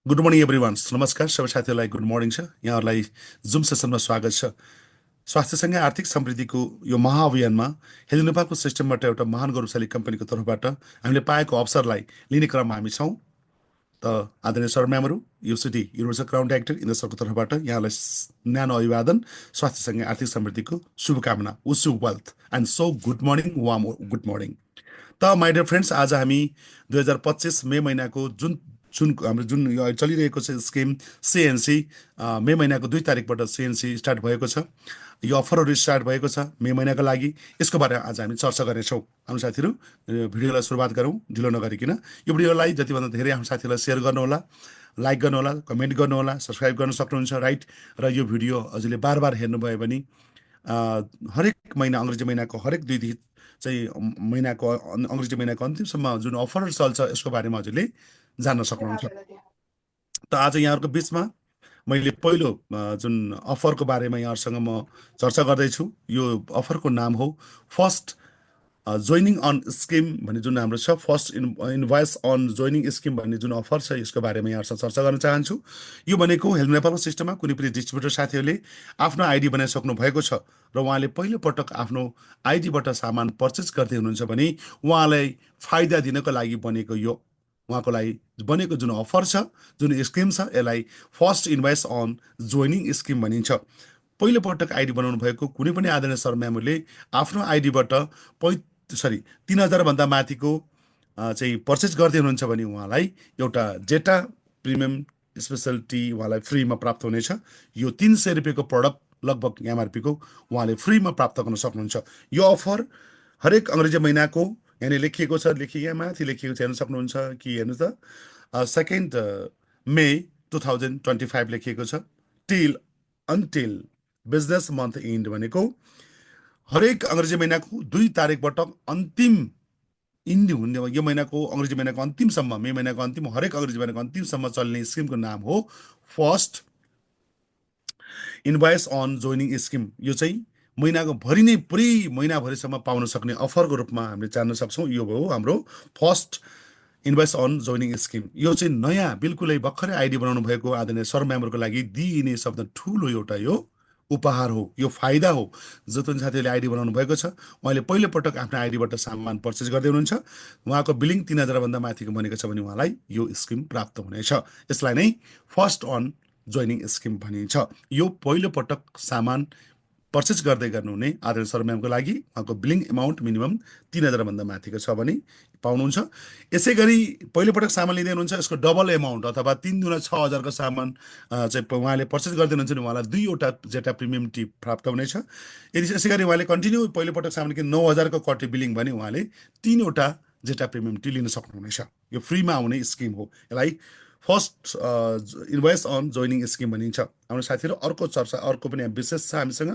Good morning everyone. नमस्कार सबै साथीहरूलाई गुड मर्निङ छ। यहाँहरूलाई जुम सेसनमा स्वागत छ। स्वास्थ्यसँगै आर्थिक समृद्धिको यो महाअभियानमा हेल्थ नेपालको सिस्टमबाट एउटा महान गौरवशाली कम्पनीको तर्फबाट हामीले पाएको अवसरलाई लिने क्रममा हामी छौँ। त आदरणीय सर म्यामहरू, UCT universal crown director Indra सरको तर्फबाट यहाँलाई न्यानो अभिवादन, स्वास्थ्यसँगै आर्थिक समृद्धिको शुभकामना, उसु wealth and so good morning, वाम गुड मर्निङ। त माई डियर फ्रेन्ड्स, आज हामी 2025 मे महिनाको जुन जुन हाम्रो जुन यो अहिले चलिरहेको छ स्किम सिएनसी, मे महिनाको 2 तारिकबाट सिएनसी स्टार्ट भएको छ। यो अफरहरू स्टार्ट भएको छ मे महिनाको लागि। यसको बारेमा आज हामी चर्चा गर्नेछौँ। हाम्रो साथीहरू, भिडियोलाई सुरुवात गरौँ ढिलो नगरिकन। यो भिडियोलाई जतिभन्दा धेरै हाम्रो साथीहरूलाई सेयर गर्नुहोला, लाइक गर्नुहोला, कमेन्ट गर्नुहोला, सब्सक्राइब गर्न सक्नुहुन्छ, राइट। र यो भिडियो हजुरले बार बार हेर्नुभयो भने हरेक महिना अङ्ग्रेजी महिनाको हरेक 2 दिन चाहिँ महिनाको अङ्ग्रेजी महिनाको अन्तिमसम्म जुन अफरहरू चल्छ यसको बारेमा हजुरले जान्न सक्नुहुन्छ। त आज यहाँहरूको बिचमा मैले पहिलो जुन अफरको बारेमा यहाँहरूसँग म चर्चा गर्दैछु। यो अफरको नाम हो फर्स्ट जोइनिङ अन स्किम भन्ने जुन हाम्रो छ, first invoice on joining scheme भन्ने जुन अफर छ यसको बारेमा यहाँहरूसँग चर्चा गर्न चाहन्छु। यो भनेको हेल्थ नेपालको सिस्टममा कुनै पनि डिस्ट्रिब्युटर साथीहरूले आफ्नो आइडी बनाइसक्नु भएको छ र उहाँले पहिलोपटक आफ्नो आइडीबाट सामान पर्चेस गर्दै हुनुहुन्छ भने उहाँलाई फाइदा दिनको लागि बनेको यो उहाँको लागि बनेको जुन अफर छ, जुन स्किम छ, यसलाई first invoice on joining scheme भनिन्छ। पहिलोपटक आइडी बनाउनु भएको कुनै पनि आदरणीय सर म्यामहरूले आफ्नो आइडीबाट 3,000भन्दा माथिको चाहिँ पर्चेस गर्दै हुनुहुन्छ भने उहाँलाई एउटा जेटा प्रिमियम स्पेसलिटी उहाँलाई फ्रीमा प्राप्त हुनेछ। यो 300 रुपियाँको प्रडक्ट लगभग एमआरपीको उहाँले फ्रीमा प्राप्त गर्न सक्नुहुन्छ। यो अफर हरेक अङ्ग्रेजी महिनाको यहाँनिर लेखिएको छ, यहाँ माथि लेखिएको छ, हेर्न सक्नुहुन्छ कि हेर्नु त, 2 मे 2025 लेखिएको छ, अन्टिल बिजनेस मन्थ इन्ड भनेको हरेक अङ्ग्रेजी महिनाको 2 तारिकबाट अन्तिम इन्ड हुने यो महिनाको अङ्ग्रेजी महिनाको अन्तिमसम्म, मे महिनाको अन्तिम, हरेक अङ्ग्रेजी महिनाको अन्तिमसम्म चल्ने स्किमको नाम हो first invoice on joining scheme. यो चाहिँ महिनाको भरि नै पुरै महिनाभरिसम्म पाउन सक्ने अफरको रूपमा हामीले जान्न सक्छौँ। यो हो हाम्रो first invoice on joining scheme. यो चाहिँ नयाँ बिल्कुलै भर्खरै आइडी बनाउनु भएको आदरणीय सर म्यामहरूको लागि दिइने शब्द ठुलो एउटा यो उपहार हो, यो फाइदा हो। जति साथीहरूले आइडी बनाउनु भएको छ उहाँले पहिलोपटक आफ्नो आइडीबाट सामान पर्चेस गर्दै हुनुहुन्छ, उहाँको बिलिङ 3,000भन्दा माथिको बनेको छ भने उहाँलाई यो स्किम प्राप्त हुनेछ। यसलाई नै फर्स्ट अन जोइनिङ स्किम भनिन्छ। यो पहिलोपटक सामान पर्चेस गर्दै गर्नुहुने आदरणीय सर म्यामको लागि उहाँको बिलिङ एमाउन्ट मिनिमम 3,000भन्दा माथिको छ भने पाउनुहुन्छ। यसै गरी पहिलोपटक सामान लिँदै हुनुहुन्छ, यसको डबल एमाउन्ट अथवा 3 दुना 6,000को सामान चाहिँ उहाँले पर्चेस गर्दै हुनुहुन्छ भने उहाँलाई 2वटा जेटा प्रिमियम टी प्राप्त हुनेछ। यदि यसै गरी उहाँले कन्टिन्यू पहिलोपटक सामान किन 9,000को कटे बिलिङ भने उहाँले 3वटा जेटा प्रिमियम टी लिन सक्नुहुनेछ। यो फ्रीमा आउने स्किम हो। यसलाई first invoice on joining scheme भनिन्छ। हाम्रो साथीहरू, अर्को चर्चा, अर्को पनि विशेष छ हामीसँग।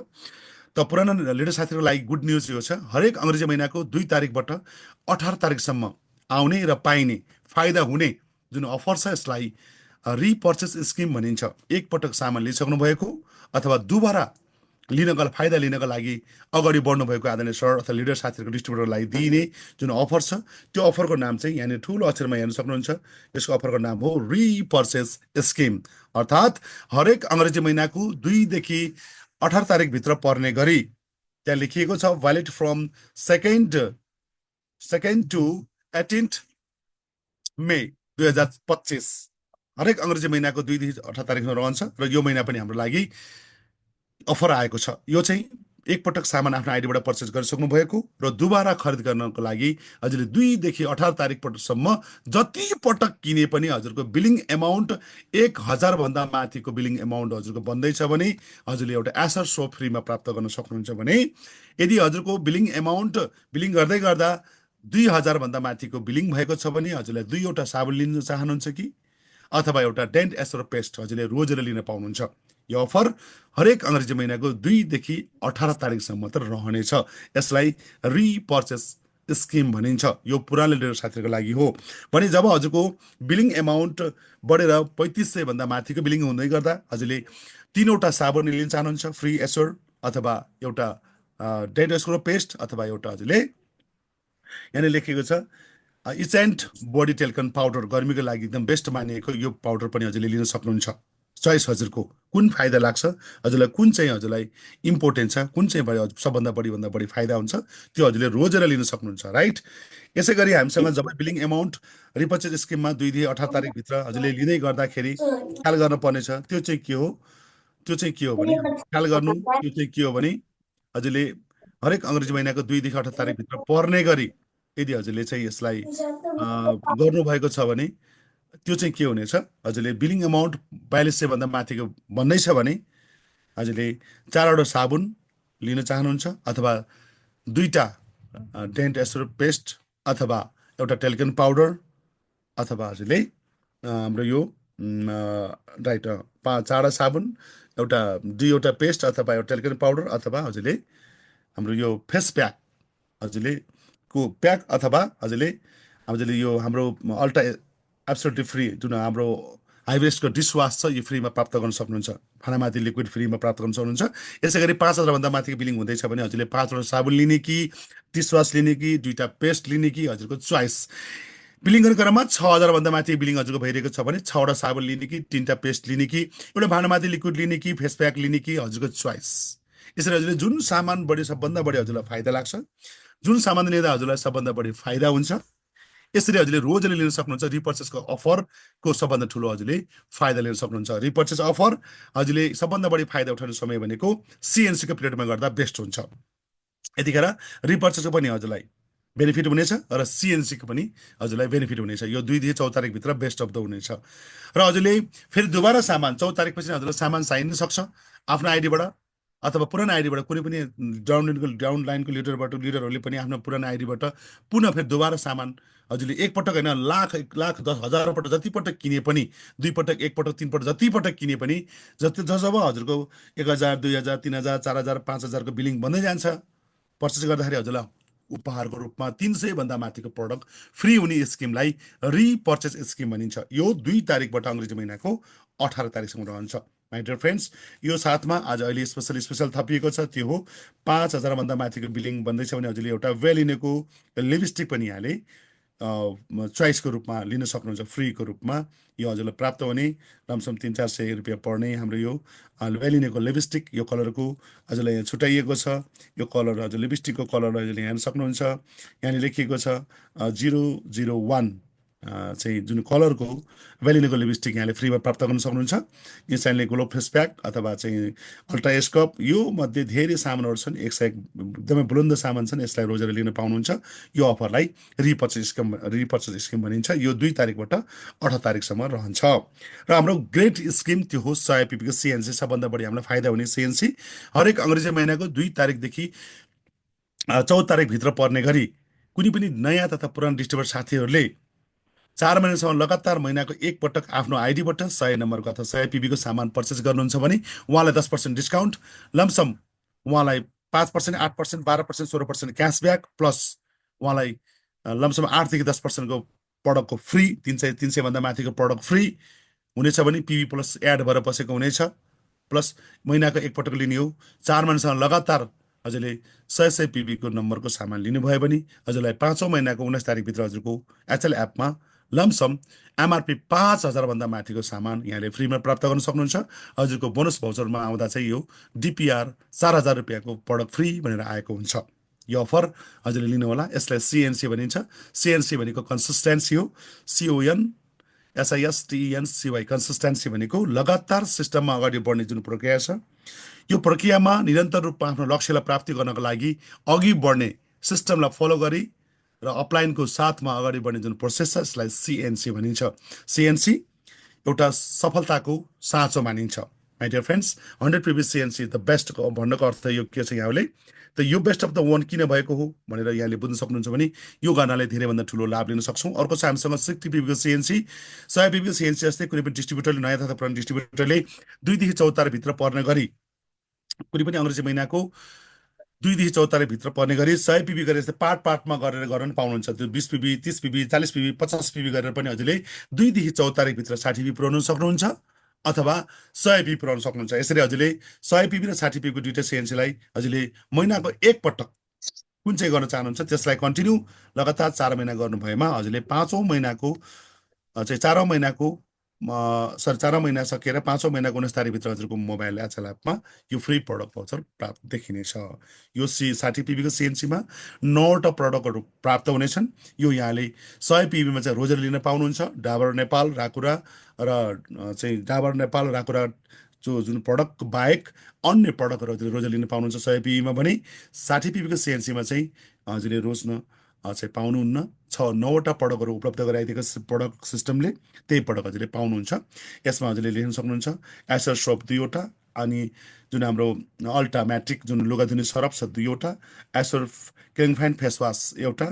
त पुरानो लिडर साथीहरूको लागि गुड न्युज यो छ, हरेक अङ्ग्रेजी महिनाको 2 तारिकबाट 18 तारिकसम्म आउने र पाइने फाइदा हुने जुन अफर छ यसलाई रिपर्चेस स्किम भनिन्छ। एकपटक सामान लिइसक्नु भएको अथवा दुबारा फाइदा लिनको लागि अगाडि बढ्नुभएको आदरणीय सर अथवा लिडर साथीहरूको डिस्ट्रिब्युटरको लागि दिइने जुन अफर छ त्यो अफरको नाम चाहिँ यहाँनिर ठुलो अक्षरमा हेर्न सक्नुहुन्छ। यसको अफरको नाम हो रिपर्चेस स्किम। अर्थात् हरेक अङ्ग्रेजी महिनाको 2 देखि 18 तारिकभित्र पर्ने गरी त्यहाँ लेखिएको छ, भ्यालिड फ्रम 2 टु 18 मे 2025। हरेक अङ्ग्रेजी महिनाको 2 देखि 18 तारिकमा रहन्छ र यो महिना पनि हाम्रो लागि अफर आएको छ। यो चाहिँ एकपटक सामान आफ्नो आइडीबाट पर्चेस गरिसक्नु भएको र दुबारा खरिद गर्नको लागि हजुरले 2 देखि 18 तारिकसम्म जति पटक किने पनि हजुरको बिलिङ एमाउन्ट 1,000भन्दा माथिको बिलिङ एमाउन्ट हजुरको बन्दैछ भने हजुरले एउटा एसर सोप फ्रीमा प्राप्त गर्न सक्नुहुन्छ भने यदि हजुरको बिलिङ एमाउन्ट बिलिङ गर्दै गर्दा 2,000भन्दा माथिको बिलिङ भएको छ भने हजुरलाई 2वटा साबुन लिन चाहनुहुन्छ कि अथवा एउटा डेन्ट एसर पेस्ट हजुरले रोजेर लिन पाउनुहुन्छ। यो अफर हरेक अङ्ग्रेजी महिनाको 2 देखि 18 तारिकसम्म त रहनेछ। यसलाई रिपर्चेस स्किम भनिन्छ। यो पुरानो लिडर साथीहरूको लागि हो भने जब हजुरको बिलिङ एमाउन्ट बढेर 3,500भन्दा माथिको बिलिङ हुँदै गर्दा हजुरले 3वटा साबुन लिन चाहनुहुन्छ फ्री एसोर अथवा एउटा डेन्ट एसोर पेस्ट अथवा एउटा हजुरले यहाँनिर लेखिएको छ इचेन्ट बडी टेल्कन पाउडर गर्मीको लागि एकदम बेस्ट मानिएको यो पाउडर पनि हजुरले लिन सक्नुहुन्छ। चोइस हजुरको कुन फाइदा लाग्छ, हजुरलाई कुन चाहिँ हजुरलाई इम्पोर्टेन्ट छ, कुन चाहिँ भयो सबभन्दा बढीभन्दा बढी फाइदा हुन्छ, त्यो हजुरले रोजेर लिन सक्नुहुन्छ, राइट। यसै गरी हामीसँग जब बिलिङ एमाउन्ट रिपर्चेज स्किममा 2 देखि 18 तारिकभित्र हजुरले लिँदै गर्दाखेरि ख्याल गर्नुपर्नेछ त्यो चाहिँ के हो, त्यो चाहिँ के हो भने ख्याल गर्नु, त्यो चाहिँ के हो भने हजुरले हरेक अङ्ग्रेजी महिनाको 2 देखि 18 तारिकभित्र पर्ने गरी यदि हजुरले चाहिँ यसलाई गर्नुभएको छ भने त्यो चाहिँ के हुनेछ, हजुरले बिलिङ एमाउन्ट 4200 भन्दा माथिको भन्दै छ भने हजुरले 4वटा साबुन लिन चाहनुहुन्छ अथवा 2टा डेन्ट एस्टर पेस्ट अथवा एउटा टेल्कन पाउडर अथवा हजुरले हाम्रो यो राइट 4वटा साबुन, एउटा 2वटा पेस्ट अथवा एउटा टेल्कन पाउडर अथवा हजुरले हाम्रो यो फेस प्याक हजुरले को प्याक अथवा हजुरले यो हाम्रो अल्ट्रा एब्सोल्युटली फ्री जुन हाम्रो हाइवेस्टको डिसवास छ यो फ्रीमा प्राप्त गर्न सक्नुहुन्छ, भाँडामाथि लिक्विड फ्रीमा प्राप्त गर्न सक्नुहुन्छ। यसै गरी 5000 भन्दा माथिको बिलिङ हुँदैछ भने हजुरले 5वटा साबुन लिने कि डिसवास लिने कि 2टा पेस्ट लिने कि हजुरको चोइस। बिलिङ गर्ने क्रममा 6000 भन्दा माथि बिलिङ हजुरको भइरहेको छ भने 6वटा साबुन लिने कि 3टा पेस्ट लिने कि एउटा भाँडामाथि लिक्विड लिने कि फेस प्याक लिने कि हजुरको चोइस। यसरी हजुरले जुन सामान बढी सबभन्दा बढी हजुरलाई फाइदा लाग्छ, जुन सामान लिँदा हजुरलाई सबभन्दा बढी फाइदा हुन्छ, यसरी हजुरले रोजले लिन सक्नुहुन्छ। रिपर्चेसको अफरको सबभन्दा ठुलो हजुरले फाइदा लिन सक्नुहुन्छ। रिपर्चेस अफर हजुरले सबभन्दा बढी फाइदा उठाउने समय भनेको सिएनसीको पिरियडमा गर्दा बेस्ट हुन्छ। यतिखेर रिपर्चेसको पनि हजुरलाई बेनिफिट हुनेछ र सिएनसीको पनि हजुरलाई बेनिफिट हुनेछ। यो 2 देखि 14 तारिकभित्र बेस्ट अफ द हुनेछ र हजुरले फेरि दुबारा सामान 14 तारिकपछि हजुरलाई सामान चाहिन सक्छ आफ्नो आइडीबाट अथवा पुरानो आइडीबाट कुनै पनि डाउनलाइनको लिडरहरूले पनि आफ्नो पुरानो आइडीबाट पुनः फेरि दुबारा सामान हजुरले एकपटक होइन लाख 1 लाख 10 हजारपटक जतिपटक किने पनि 2 पटक 1 पटक 3 पटक जतिपटक किने पनि जब हजुरको 1000 2000 3000 4000 5000 को बिलिङ बन्दै जान्छ पर्चेस गर्दाखेरि हजुरलाई उपहारको रूपमा 300 भन्दा माथिको प्रडक्ट फ्री हुने स्किमलाई रिपर्चेस स्किम भनिन्छ। यो 2 तारिकबाट अङ्ग्रेजी महिनाको 18 तारिकसम्म रहन्छ। माइ डियर फ्रेन्ड्स, यो साथमा आज अहिले स्पेसल थपिएको छ, त्यो हो 5000 भन्दा माथिको बिलिङ बन्दैछ भने हजुरले एउटा वेलिनेको लिपस्टिक पनि यहाँले चोइसको रूपमा लिन सक्नुहुन्छ, फ्रीको रूपमा। यो हजुरलाई प्राप्त हुने लमसम 300-400 रुपियाँ पर्ने हाम्रो यो वेलिनेको लिपस्टिक, यो कलरको हजुरलाई यहाँ छुट्याइएको छ। यो कलर हजुर लिपस्टिकको कलर हजुरले हेर्न सक्नुहुन्छ, यहाँनिर लेखिएको छ 001 चाहिँ जुन कलरको वेलिनेको लिपस्टिक यहाँले फ्रीमा प्राप्त गर्न सक्नुहुन्छ। यो चाहिँ ग्लो फेस प्याक अथवा चाहिँ अल्ट्रा एस्कप, यो मध्ये धेरै सामानहरू छन्, 101 एकदमै बुलन्द सामान छन्, यसलाई रोजेर लिन पाउनुहुन्छ। यो अफरलाई रिपर्चेस स्किम भनिन्छ। यो 2 तारिकबाट 18 तारिकसम्म रहन्छ र हाम्रो ग्रेट स्किम त्यो हो 100 एपीको सिएनसी, सबभन्दा बढी हामीलाई फाइदा हुने सिएनसी हरेक अङ्ग्रेजी महिनाको 2 तारिकदेखि 14 तारिकभित्र पर्ने गरी कुनै पनि नयाँ तथा पुरानो डिस्ट्रिब्युटर साथीहरूले 4 महिनासम्म लगातार महिनाको एक पटक आफ्नो आइडीबाट 100 नम्बरको अथवा 100 पीबीको सामान पर्चेस गर्नुहुन्छ भने उहाँलाई 10% डिस्काउन्ट, लमसम उहाँलाई 5%, 8%, 12%, 16% क्यासब्याक प्लस उहाँलाई लमसम 8 देखि 10%को प्रडक्टको फ्री, 300 भन्दा माथिको प्रडक्ट फ्री हुनेछ भने पीबी प्लस एड भएर बसेको हुनेछ। प्लस महिनाको एक पटक लिने हो, 4 महिनासम्म लगातार हजुरले 100 पीबीको नम्बरको सामान लिनुभयो भने हजुरलाई 5औँ महिनाको 19 तारिकभित्र हजुरको एचएल एपमा लमसम एमआरपी 5000 भन्दा माथिको सामान यहाँले फ्रीमा प्राप्त गर्न सक्नुहुन्छ। हजुरको बोनस भाउचरमा आउँदा चाहिँ यो डिपिआर 4000 रुपियाँको प्रडक्ट फ्री भनेर आएको हुन्छ। यो अफर हजुरले लिनु होला। यसलाई सिएनसी भनिन्छ। सिएनसी भनेको कन्सिस्टेन्सी हो, CONSISTENCY कन्सिस्टेन्सी भनेको लगातार सिस्टममा अगाडि बढ्ने जुन प्रक्रिया छ, यो प्रक्रियामा निरन्तर रूपमा आफ्नो लक्ष्यलाई प्राप्ति गर्नको लागि अघि बढ्ने सिस्टमलाई फलो गरी र अपलाइनको साथमा अगाडि बढ्ने जुन प्रोसेस छ यसलाई सिएनसी भनिन्छ। सिएनसी एउटा सफलताको साँचो मानिन्छ। My dear friends, 100 previous CNC the best भन्नको अर्थ यो के छ यहाँले, त यो बेस्ट अफ द वान किन भएको हो भनेर यहाँले बुझ्न सक्नुहुन्छ भने यो गर्नाले धेरैभन्दा ठुलो लाभ लिन सक्छौँ। अर्को छ हामीसँग 60 पीबीको सिएनसी, 100 पीबीको सिएनसी जस्तै कुनै पनि डिस्ट्रिब्युटरले, नयाँ तथा पुरानो डिस्ट्रिब्युटरले 2 देखि 14 तारिकभित्र पर्ने गरी कुनै पनि अङ्ग्रेजी महिनाको 2 देखि 14 तारिकभित्र पर्ने गरी 100 पीबी गरेर यस्तै पार्टमा गरेर गर्न पाउनुहुन्छ। त्यो 20 पीबी, 30 पीबी, 40 पीबी, 50 पीबी गरेर पनि हजुरले 2 देखि 14 तारिकभित्र 60 पीबी पुऱ्याउन सक्नुहुन्छ अथवा 100 पीबी पुऱ्याउन सक्नुहुन्छ। यसरी हजुरले 100 पीबी र 60 पीबीको दुईटा सिएनसीलाई हजुरले महिनाको एक पटक कुन चाहिँ गर्न चाहनुहुन्छ त्यसलाई कन्टिन्यू लगातार 4 महिना गर्नुभएमा हजुरले 5औँ महिनाको चाहिँ 4औँ महिनाको 4औँ महिना सकेर 5औँ महिनाको 19 तारिकभित्र हजुरको मोबाइल एचएल एपमा यो फ्री प्रडक्ट भाउचर प्राप्त देखिनेछ। यो 60 पिबीको सिएनसीमा 9वटा प्रडक्टहरू प्राप्त हुनेछन्। यो यहाँले 100 पिबीमा चाहिँ रोजर लिन पाउनुहुन्छ। डाबर नेपाल राकुरा र चाहिँ डाबर नेपाल राकुरा जुन प्रडक्ट बाहेक अन्य प्रडक्टहरू हजुरले रोजर लिन पाउनुहुन्छ 100 पिबीमा भने। 60 पिबीको सिएनसीमा चाहिँ हजुरले रोज्न चाहिँ पाउनुहुन्न। 9वटा प्रडक्टहरू उपलब्ध गराइदिएको प्रडक्ट सिस्टमले त्यही प्रडक्ट हजुरले पाउनुहुन्छ। यसमा हजुरले लेख्न सक्नुहुन्छ एसर सोप 2वटा, अनि जुन हाम्रो अल्ट्रा म्याट्रिक जुन लुगा धुने सरफ छ 2वटा, एसर क्लिङ फेसवास एउटा,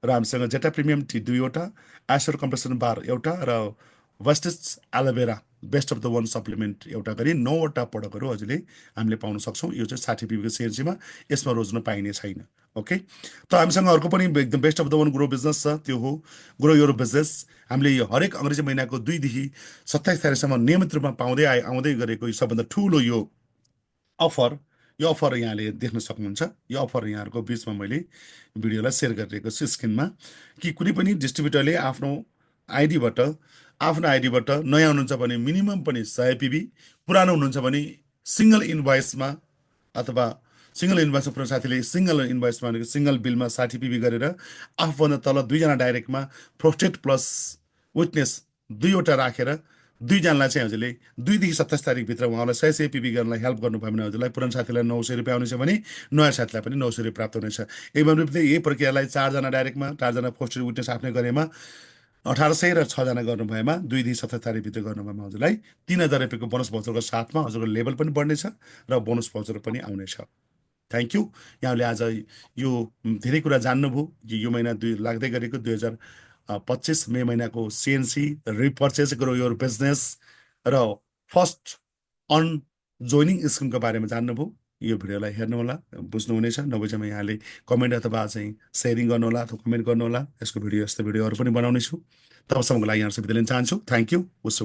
र हामीसँग जेटा प्रिमियम टी 2वटा, एसर कम्प्रेसन बार एउटा, र wastage aloe vera best of the one supplement एउटा गरी 9वटा प्रडक्टहरू हजुरले हामीले पाउन सक्छौँ। यो चाहिँ 60 पिबीको सिएनसीमा, यसमा रोज्न पाइने छैन। ओके, त हामीसँग अर्को पनि एकदम best of the one grow business छ, त्यो हो ग्रो योर बिजनेस। हामीले यो हरेक अङ्ग्रेजी महिनाको 2देखि 27 तारिकसम्म नियमित रूपमा आउँदै गरेको यो सबभन्दा ठुलो यो अफर, यो अफर यहाँले देख्न सक्नुहुन्छ। यो अफर यहाँहरूको बिचमा मैले भिडियोलाई सेयर गरिरहेको छु स्क्रिनमा, कि कुनै पनि डिस्ट्रिब्युटरले आफ्नो आइडीबाट नयाँ हुनुहुन्छ भने मिनिमम पनि 100 पिबी, पुरानो हुनुहुन्छ भने सिङ्गल इन्भोइसमा अथवा सिङ्गल इन्भोइसमा पुरा साथीले सिङ्गल इन्भोइसमा भनेको सिङ्गल बिलमा 60 पिबी गरेर आफूभन्दा तल 2जना डाइरेक्टमा फ्रस्टेड प्लस विटनेस 2वटा राखेर 2जनालाई चाहिँ हजुरले 2देखि 27 तारिकभित्र उहाँलाई 100 पिबी गर्नलाई हेल्प गर्नुभयो भने हजुरलाई पुरानो साथीलाई 900 रुपियाँ आउनेछ भने नयाँ साथीलाई पनि 900 रुपियाँ प्राप्त हुनेछ। यही प्रक्रियालाई 4जना डाइरेक्टमा 4जना पोस्टेड विटनेस आफ्नै गरेमा 1800 र 6जना गर्नुभएमा 2देखि 27 तारिकभित्र गर्नुभएमा हजुरलाई 3000 रुपियाँको बोनस भाउचरको साथमा हजुरको लेभल पनि बढ्नेछ र बोनस भाउचर पनि आउनेछ। Thank you. यहाँले आज यो धेरै कुरा जान्नुभयो। यो महिना लाग्दै गरेको 2025 मे महिनाको CNC repurchase grow your business र फर्स्ट अन जोइनिङ स्किमको बारेमा जान्नुभयो। यो भिडियोलाई हेर्नुहोला, बुझ्नुहुनेछ। नबुझेमा यहाँले कमेन्ट अथवा चाहिँ सेयरिङ गर्नुहोला अथवा कमेन्ट गर्नुहोला। यसको भिडियो यस्तो भिडियोहरू पनि बनाउनेछु। तबसम्मको लागि यहाँहरू बिदा लिन चाहन्छु। Thank you. उस